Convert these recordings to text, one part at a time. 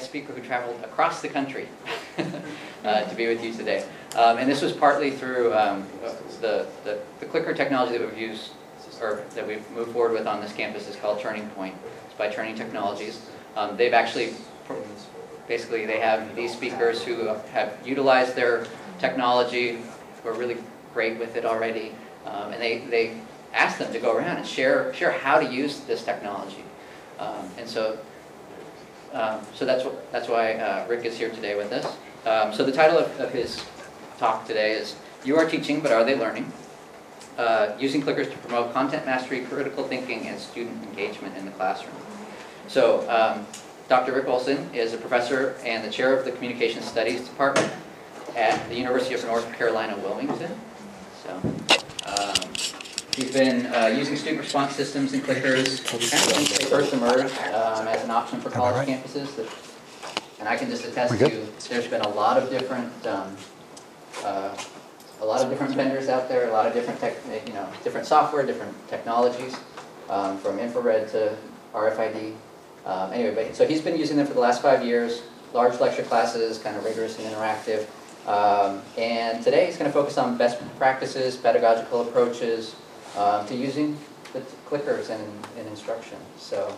guest speaker who traveled across the country to be with you today. And this was partly through the clicker technology that we've used, or that we've moved forward with on this campus is called Turning Point. It's by Turning Technologies. They've actually, basically they have these speakers who have utilized their technology, who are really great with it already, and they ask them to go around and share how to use this technology. And so that's why Rick is here today with us. So the title of his talk today is "You Are Teaching, but Are They Learning? Using Clickers to Promote Content Mastery, Critical Thinking, and Student Engagement in the Classroom." So Dr. Rick Olsen is a professor and the chair of the Communication Studies Department at the University of North Carolina, Wilmington. So he's been using student response systems and clickers since they first emerged as an option for college campuses. And I can just attest to, there's been a lot of different vendors out there, a lot of different different software, different technologies, from infrared to RFID. Anyway, so he's been using them for the last 5 years. Large lecture classes, kind of rigorous and interactive. And today he's going to focus on best practices, pedagogical approaches to using the clickers in instruction. So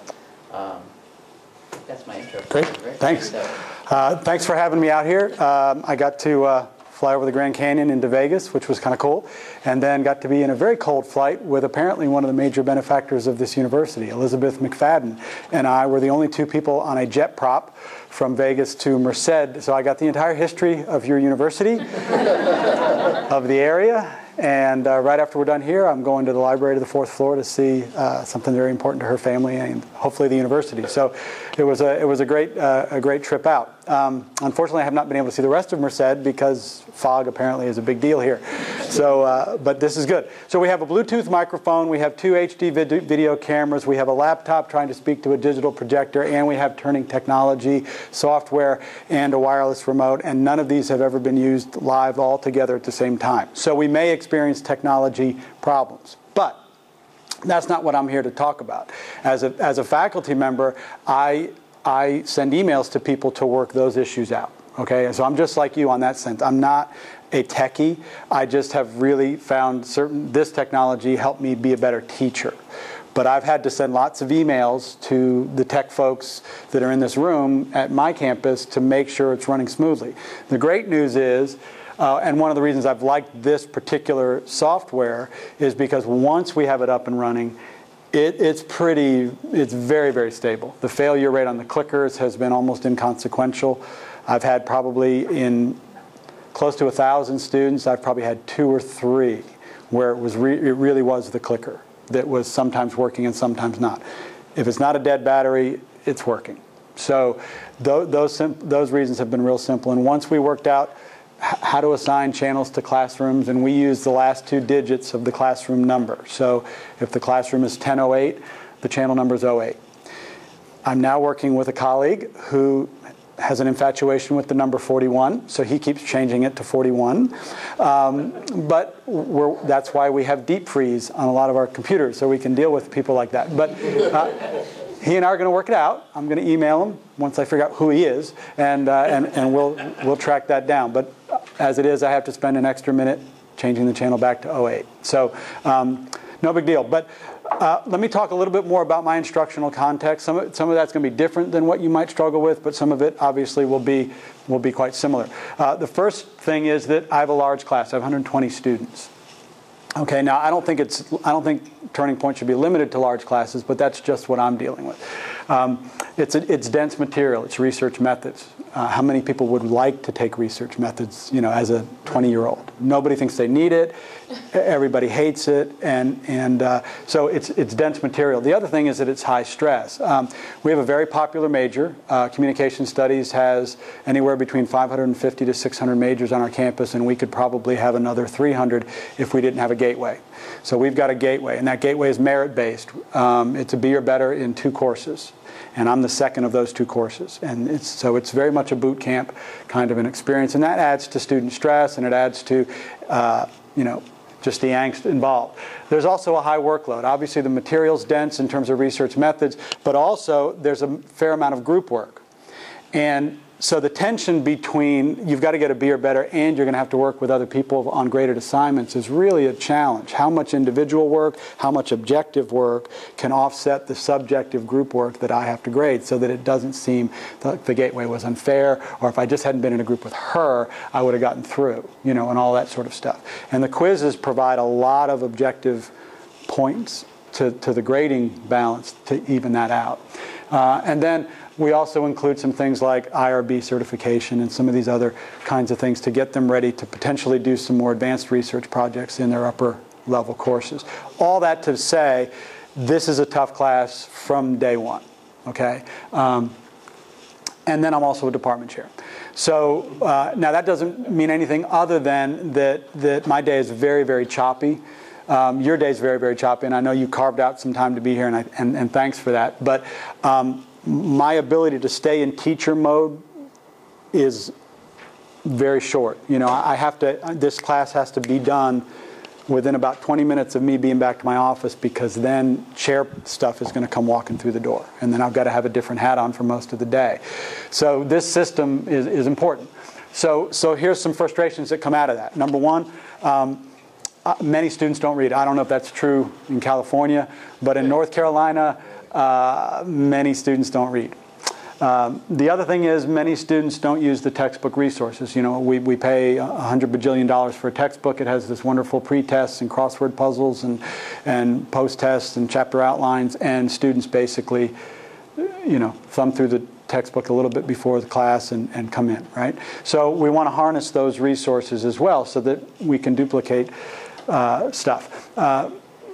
that's my intro. Great, thanks. Thanks for having me out here. I got to fly over the Grand Canyon into Vegas, which was kind of cool, and then got to be in a very cold flight with apparently one of the major benefactors of this university. Elizabeth McFadden and I were the only two people on a jet prop from Vegas to Merced, so I got the entire history of your university, of the area, and right after we're done here, I'm going to the library to the 4th floor to see something very important to her family and hopefully the university. So it was a great trip out. Unfortunately, I have not been able to see the rest of Merced because fog apparently is a big deal here. So, but this is good. So we have a Bluetooth microphone, we have 2 HD video cameras, we have a laptop trying to speak to a digital projector, and we have Turning Technology, software, and a wireless remote, and none of these have ever been used live all together at the same time. So we may experience technology problems. But that's not what I'm here to talk about. As a faculty member, I send emails to people to work those issues out. Okay, so I'm just like you on that sense. I'm not a techie. I just have really found this technology helped me be a better teacher. But I've had to send lots of emails to the tech folks that are in this room at my campus to make sure it's running smoothly. The great news is, and one of the reasons I've liked this particular software is because once we have it up and running, it's very, very stable. The failure rate on the clickers has been almost inconsequential. I've had probably in close to 1,000 students, I've probably had 2 or 3 where it really was the clicker that was sometimes working and sometimes not. If it's not a dead battery, it's working. So those reasons have been real simple. And once we worked out how to assign channels to classrooms, and we use the last 2 digits of the classroom number. So if the classroom is 1008, the channel number is 08. I'm now working with a colleague who has an infatuation with the number 41, so he keeps changing it to 41. But that's why we have deep freeze on a lot of our computers, so we can deal with people like that. But he and I are going to work it out. I'm going to email him once I figure out who he is, and we'll track that down. But as it is, I have to spend an extra minute changing the channel back to 08. So no big deal. But let me talk a little bit more about my instructional context. Some of that's going to be different than what you might struggle with, but some of it obviously will be quite similar. The first thing is that I have a large class. I have 120 students. Okay, now I don't think Turning Point should be limited to large classes, but that's just what I'm dealing with. It's dense material. It's research methods. How many people would like to take research methods, as a 20-year-old? Nobody thinks they need it. Everybody hates it, and so it's dense material. The other thing is that it's high stress. We have a very popular major. Communication Studies has anywhere between 550 to 600 majors on our campus, and we could probably have another 300 if we didn't have a gateway. So we've got a gateway, and that gateway is merit-based. It's a B or better in 2 courses. And I'm the second of those 2 courses. And so it's very much a boot camp kind of an experience. And that adds to student stress, and it adds to, just the angst involved. There's also a high workload. Obviously, the material's dense in terms of research methods, but also there's a fair amount of group work. And so the tension between you've got to get a B or better and you're going to have to work with other people on graded assignments is really a challenge. How much individual work, how much objective work can offset the subjective group work that I have to grade so that it doesn't seem like the gateway was unfair, or if I just hadn't been in a group with her, I would have gotten through, you know, and all that sort of stuff. And the quizzes provide a lot of objective points to the grading balance to even that out. And then we also include some things like IRB certification and some of these other kinds of things to get them ready to potentially do some more advanced research projects in their upper level courses. All that to say, this is a tough class from day one, okay? And then I'm also a department chair. So now that doesn't mean anything other than that my day is very, very choppy. Your day is very, very choppy, and I know you carved out some time to be here, and thanks for that. But my ability to stay in teacher mode is very short. You know, I have to. This class has to be done within about 20 minutes of me being back to my office, because then chair stuff is going to come walking through the door, and then I've got to have a different hat on for most of the day. So this system is important. So here's some frustrations that come out of that. Number one. Many students don't read. I don't know if that's true in California, but in North Carolina, many students don't read. The other thing is many students don't use the textbook resources. You know, we pay $100 bajillion for a textbook. It has this wonderful pre-tests and crossword puzzles and post-tests and chapter outlines, and students basically, you know, thumb through the textbook a little bit before the class and come in, right? So we want to harness those resources as well so that we can duplicate stuff.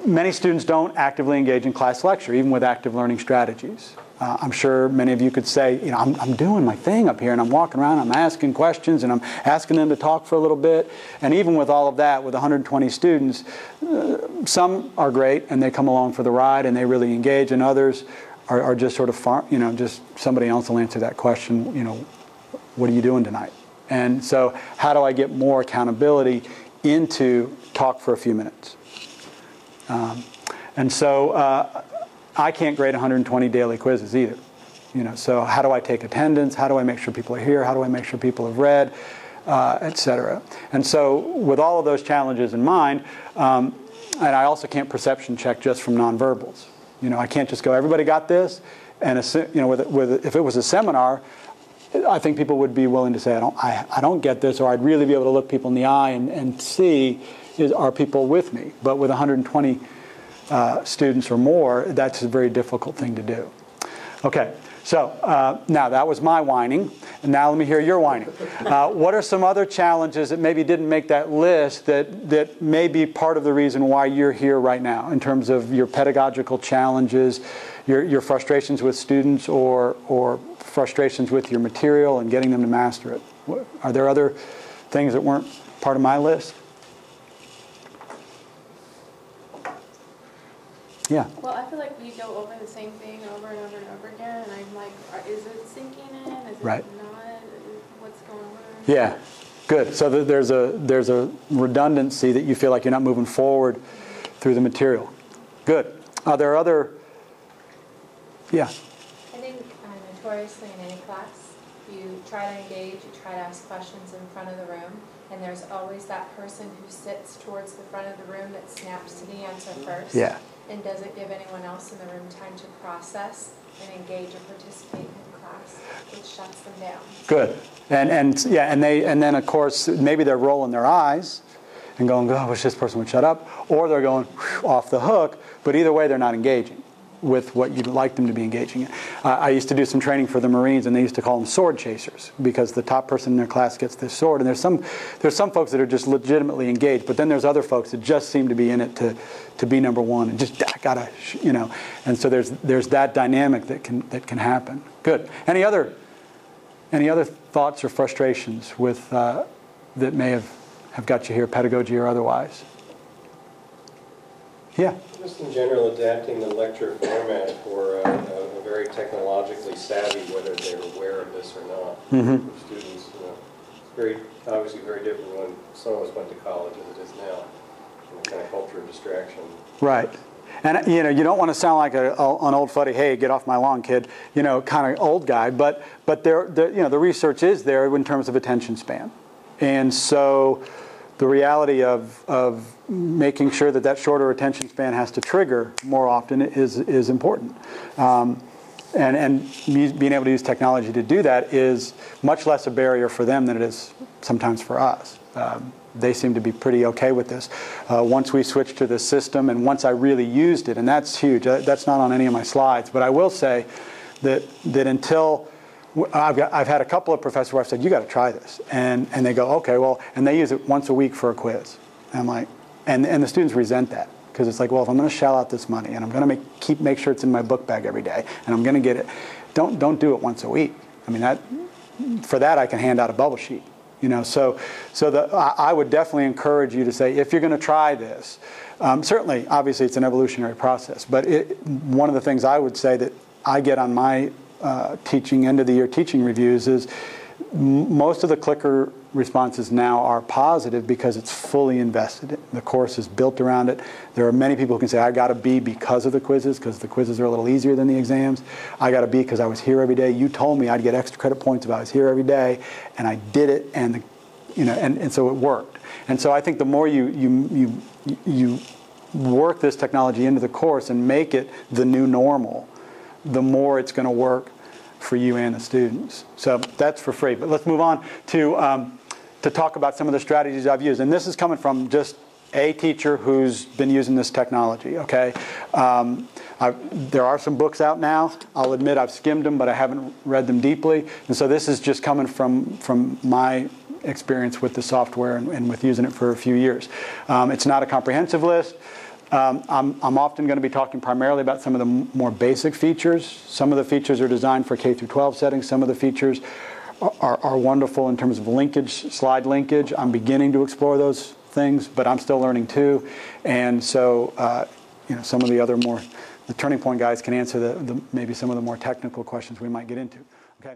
Many students don't actively engage in class lecture, even with active learning strategies. I'm sure many of you could say, you know, I'm doing my thing up here, and I'm walking around, I'm asking questions, and I'm asking them to talk for a little bit. And even with all of that, with 120 students, some are great, and they come along for the ride, and they really engage, and others are just sort of, you know, just somebody else will answer that question, you know, what are you doing tonight? And so how do I get more accountability into talk for a few minutes? And so I can't grade 120 daily quizzes either. You know, so how do I take attendance? How do I make sure people are here? How do I make sure people have read, et cetera? And so with all of those challenges in mind, and I also can't perception check just from nonverbals. You know, I can't just go, everybody got this, and you know, if it was a seminar, I think people would be willing to say, I don't get this, or I'd really be able to look people in the eye and see, are people with me? But with 120 students or more, that's a very difficult thing to do. Okay, so now that was my whining, and now let me hear your whining. What are some other challenges that maybe didn't make that list that may be part of the reason why you're here right now, in terms of your pedagogical challenges, your frustrations with students, or frustrations with your material and getting them to master it? Are there other things that weren't part of my list? Yeah. Well, I feel like we go over the same thing over and over and over again, and I'm like, is it sinking in? Is it right. not? What's going on? Yeah. Good. So there's a redundancy that you feel like you're not moving forward through the material. Good. Are there other? Yeah. I think notoriously in any class, you try to engage, you try to ask questions in front of the room, and there's always that person who sits towards the front of the room that snaps to the answer first. Yeah. And doesn't give anyone else in the room time to process and engage or participate in class, which shuts them down. Good. And then of course maybe they're rolling their eyes and going, oh, I wish this person would shut up, or they're going off the hook. But either way, they're not engaging with what you'd like them to be engaging in. I used to do some training for the Marines, and they used to call them sword chasers, because the top person in their class gets this sword. And there's some folks that are just legitimately engaged, but then there's other folks that just seem to be in it to be number one, and just gotta, you know. And so there's that dynamic that can happen. Good. Any other thoughts or frustrations with that may have got you here, pedagogy or otherwise? Yeah. Just in general, adapting the lecture format for a very technologically savvy, whether they're aware of this or not, for students. You know, it's obviously very different when some of us went to college as it is now, and the kind of culture of distraction. Right. And you don't want to sound like an old fuddy, hey, get off my lawn, kid, kind of old guy. But the research is there in terms of attention span. And so the reality of making sure that shorter attention span has to trigger more often is important. And being able to use technology to do that is much less a barrier for them than it is sometimes for us. They seem to be pretty okay with this. Once we switched to this system and once I really used it, and that's huge, that's not on any of my slides, but I will say that until, I've had a couple of professors where I've said, you got to try this. And they go, okay, well, and they use it once a week for a quiz. And I'm like, and the students resent that. Because it's like, well, if I'm going to shell out this money and I'm going to make sure it's in my book bag every day and I'm going to get it, don't do it once a week. I mean, for that I can hand out a bubble sheet. So I would definitely encourage you to say, if you're going to try this, certainly, obviously, it's an evolutionary process. But one of the things I would say that I get on my end of the year teaching reviews is most of the clicker responses now are positive because it's fully invested in. The course is built around it. There are many people who can say, I got a B because of the quizzes are a little easier than the exams. I got a B because I was here every day. You told me I'd get extra credit points if I was here every day, and I did it, and and so it worked. And so I think the more you work this technology into the course and make it the new normal, the more it's going to work for you and the students. So that's for free. But let's move on to talk about some of the strategies I've used. And this is coming from just a teacher who's been using this technology, okay? There are some books out now. I'll admit I've skimmed them, but I haven't read them deeply. And so this is just coming from my experience with the software and with using it for a few years. It's not a comprehensive list. I'm often going to be talking primarily about some of the more basic features. Some of the features are designed for K through 12 settings. Some of the features are wonderful in terms of linkage, slide linkage. I'm beginning to explore those things, but I'm still learning too. And so, some of the Turning Point guys can answer maybe some of the more technical questions we might get into. Okay.